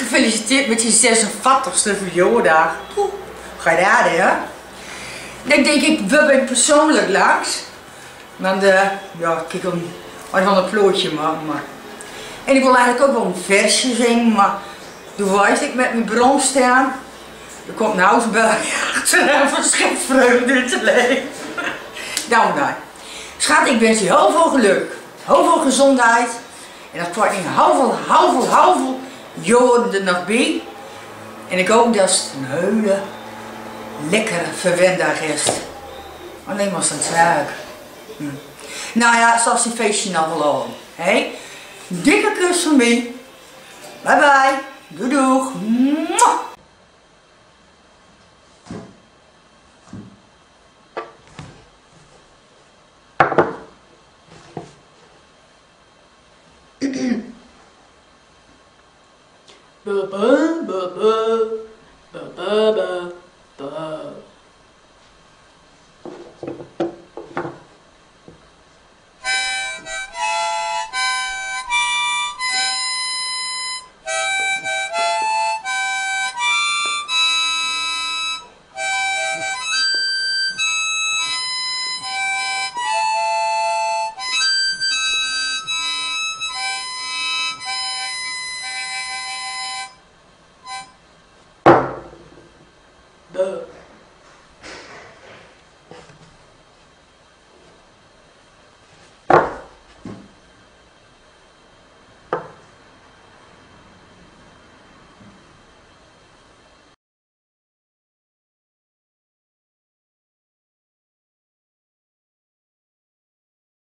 Gefeliciteerd met je 56e verjaardag. Ga je raden, hè? Dan denk ik, we zijn persoonlijk langs. Want ja, kijk hem van een plootje maken. Maar. En ik wil eigenlijk ook wel een versje zingen, maar toen weet ik met mijn bron staan. Er komt nou eens bij achter en verschrikt vreugde te leven. Nou, nou. Schat, ik wens je heel veel geluk, heel veel gezondheid. En dat kwart niet heel veel jaren er nog bij. En ik hoop dat het een hele lekkere verwendag is. Alleen maar zo'n suiker. Nou ja, zoals die feestje nou wel al. Hey? Dikke kus van mij. Bye bye. Doei doeg. Mwah. Ba ba ba ba ba ba ba. Ba